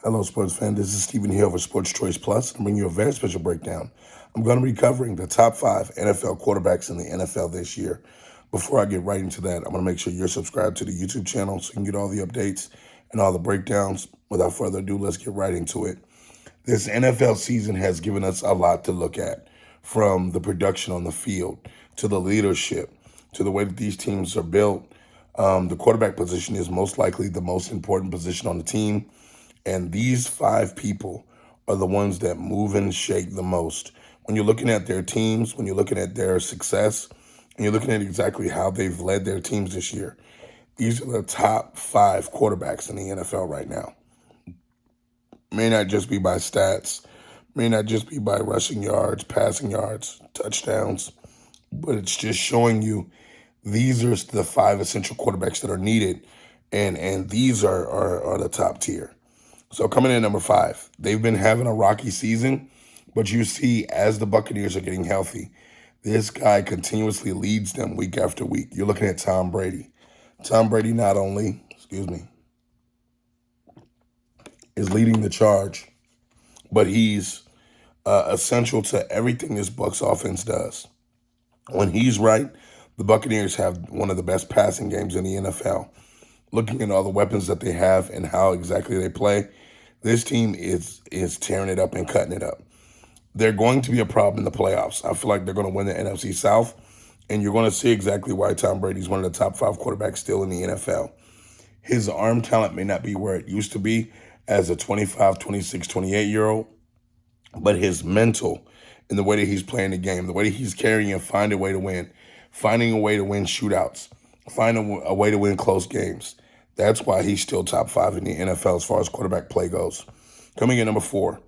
Hello, sports fan. This is Stephen here for Sports Choice Plus. I'm bringing you a very special breakdown. I'm going to be covering the top 5 NFL quarterbacks in the NFL this year. Before I get right into that, I'm going to make sure you're subscribed to the YouTube channel so you can get all the updates and all the breakdowns. Without further ado, let's get right into it. This NFL season has given us a lot to look at, from the production on the field to the leadership to the way that these teams are built. The quarterback position is most likely the most important position on the team. And these 5 people are the ones that move and shake the most. When you're looking at their teams, when you're looking at their success, and you're looking at exactly how they've led their teams this year, these are the top 5 quarterbacks in the NFL right now. May not just be by stats, may not just be by rushing yards, passing yards, touchdowns, but it's just showing you these are the 5 essential quarterbacks that are needed, and these are the top tier. So coming in at number 5, they've been having a rocky season, but you see as the Buccaneers are getting healthy, this guy continuously leads them week after week. You're looking at Tom Brady. Tom Brady not only, is leading the charge, but he's essential to everything this Bucs offense does. When he's right, the Buccaneers have one of the best passing games in the NFL. Looking at all the weapons that they have and how exactly they play, this team is tearing it up and cutting it up. They're going to be a problem in the playoffs. I feel like they're going to win the NFC South, and you're going to see exactly why Tom Brady's one of the top 5 quarterbacks still in the NFL. His arm talent may not be where it used to be as a 25, 26, 28-year-old, but his mental and the way that he's playing the game, the way that he's carrying and finding a way to win shootouts, finding a way to win close games. That's why he's still top 5 in the NFL as far as quarterback play goes. Coming in number 4,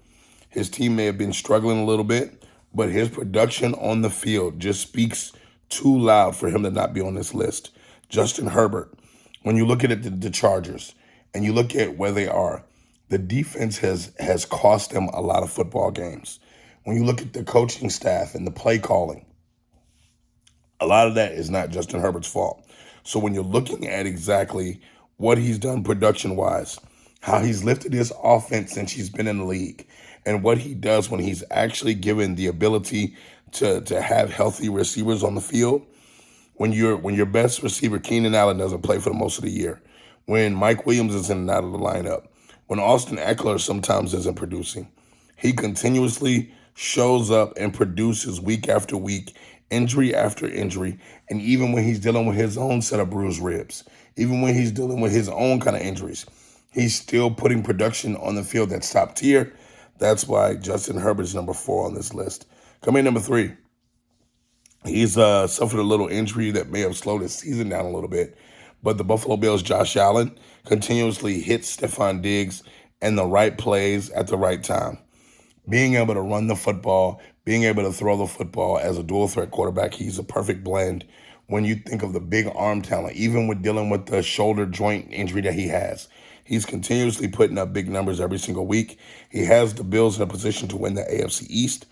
his team may have been struggling a little bit, but his production on the field just speaks too loud for him to not be on this list. Justin Herbert. When you look at it, the Chargers, and you look at where they are, the defense has cost them a lot of football games. When you look at the coaching staff and the play calling, a lot of that is not Justin Herbert's fault. So when you're looking at exactly what he's done production-wise, how he's lifted his offense since he's been in the league, and what he does when he's actually given the ability to have healthy receivers on the field, when your best receiver, Keenan Allen, doesn't play for the most of the year, when Mike Williams is in and out of the lineup, when Austin Eckler sometimes isn't producing, he continuously shows up and produces week after week, injury after injury, and even when he's dealing with his own set of bruised ribs, even when he's dealing with his own kind of injuries, he's still putting production on the field that's top tier. That's why Justin Herbert's number 4 on this list. Coming in number 3, he's suffered a little injury that may have slowed his season down a little bit, but the Buffalo Bills' Josh Allen continuously hits Stephon Diggs and the right plays at the right time. Being able to run the football, being able to throw the football as a dual threat quarterback, he's a perfect blend. When you think of the big arm talent, even with dealing with the shoulder joint injury that he has, he's continuously putting up big numbers every single week. He has the Bills in a position to win the AFC East,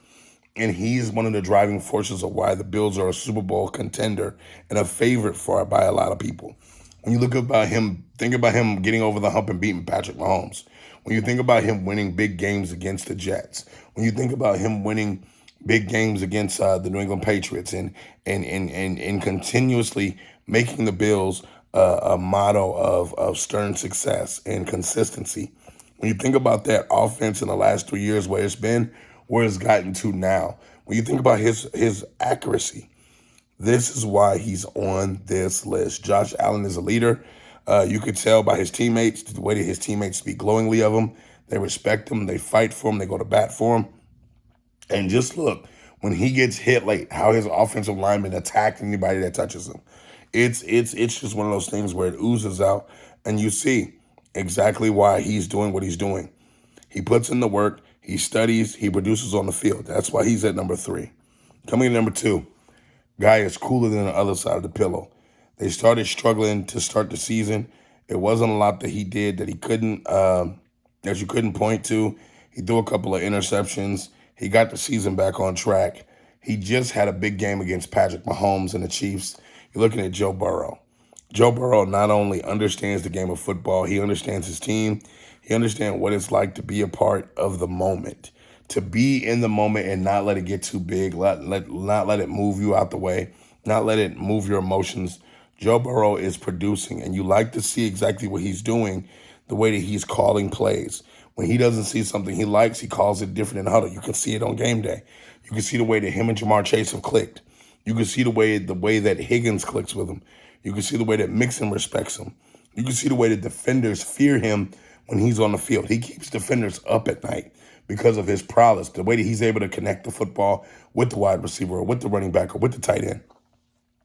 and he's one of the driving forces of why the Bills are a Super Bowl contender and a favorite by a lot of people. When you look about him, think about him getting over the hump and beating Patrick Mahomes. When you think about him winning big games against the Jets, when you think about him winning big games against the New England Patriots, and continuously making the Bills a motto of stern success and consistency. When you think about that offense in the last 3 years, where it's gotten to now, when you think about his accuracy, this is why he's on this list. Josh Allen is a leader. You could tell by his teammates, the way that his teammates speak glowingly of him. They respect him. They fight for him. They go to bat for him. And just look, when he gets hit late, how his offensive linemen attack anybody that touches him. It's just one of those things where it oozes out, and you see exactly why he's doing what he's doing. He puts in the work. He studies. He produces on the field. That's why he's at number 3. Coming in number 2. Guy is cooler than the other side of the pillow. They started struggling to start the season. It wasn't a lot that he did that you couldn't point to. He threw a couple of interceptions. He got the season back on track. He just had a big game against Patrick Mahomes and the Chiefs. You're looking at Joe Burrow. Joe Burrow not only understands the game of football, he understands his team. He understands what it's like to be a part of the moment, to be in the moment and not let it get too big, not let it move you out the way, not let it move your emotions. Joe Burrow is producing, and you like to see exactly what he's doing, the way that he's calling plays. When he doesn't see something he likes, he calls it different in huddle. You can see it on game day. You can see the way that him and Jamar Chase have clicked. You can see the way that Higgins clicks with him. You can see the way that Mixon respects him. You can see the way that defenders fear him when he's on the field. He keeps defenders up at night because of his prowess, the way that he's able to connect the football with the wide receiver or with the running back or with the tight end.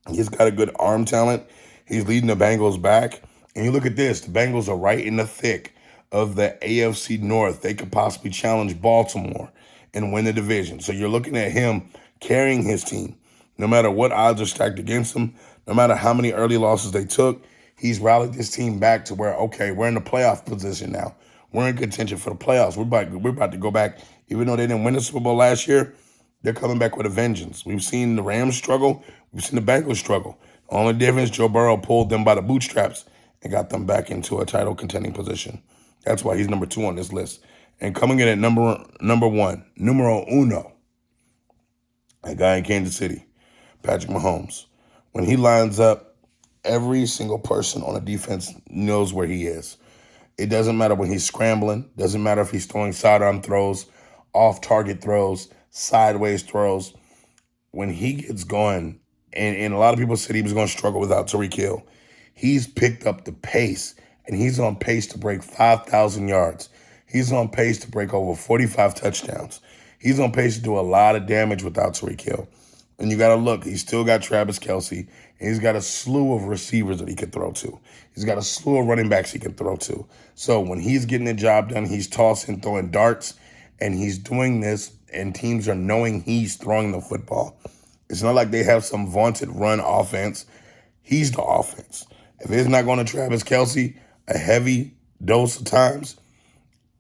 He's got a good arm talent. He's leading the Bengals back. And you look at this, the Bengals are right in the thick of the AFC North. They could possibly challenge Baltimore and win the division. So you're looking at him carrying his team. No matter what odds are stacked against him, no matter how many early losses they took, he's rallied this team back to where, okay, we're in the playoff position now. We're in contention for the playoffs. We're about to go back. Even though they didn't win the Super Bowl last year, they're coming back with a vengeance. We've seen the Rams struggle. We've seen the Bengals struggle. The only difference, Joe Burrow pulled them by the bootstraps and got them back into a title contending position. That's why he's number 2 on this list. And coming in at number 1, numero uno, a guy in Kansas City, Patrick Mahomes. When he lines up, every single person on the defense knows where he is. It doesn't matter when he's scrambling. Doesn't matter if he's throwing sidearm throws, off-target throws, sideways throws. When he gets going, and a lot of people said he was going to struggle without Tyreek Hill, he's picked up the pace, and he's on pace to break 5,000 yards. He's on pace to break over 45 touchdowns. He's on pace to do a lot of damage without Tyreek Hill. And you got to look, he's still got Travis Kelce, and he's got a slew of receivers that he can throw to. He's got a slew of running backs he can throw to. So when he's getting the job done, he's tossing, throwing darts, and he's doing this, and teams are knowing he's throwing the football. It's not like they have some vaunted run offense. He's the offense. If it's not going to Travis Kelce a heavy dose of times,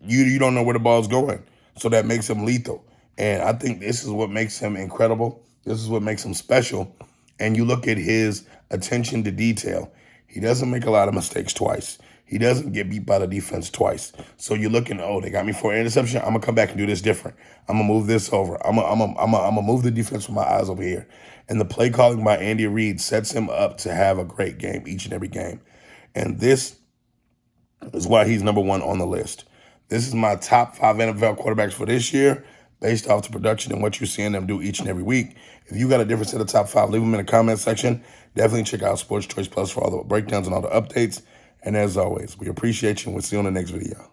you don't know where the ball's going. So that makes him lethal. And I think this is what makes him incredible. This is what makes him special. And you look at his attention to detail. He doesn't make a lot of mistakes twice. He doesn't get beat by the defense twice. So you're looking, oh, they got me for an interception. I'm going to come back and do this different. I'm going to move this over. I'm going to move the defense with my eyes over here. And the play calling by Andy Reid sets him up to have a great game each and every game. And this is why he's number 1 on the list. This is my top 5 NFL quarterbacks for this year based off the production and what you're seeing them do each and every week. If you got a different set of top 5, leave them in the comment section. Definitely check out Sports Choice Plus for all the breakdowns and all the updates. And as always, we appreciate you, and we'll see you on the next video.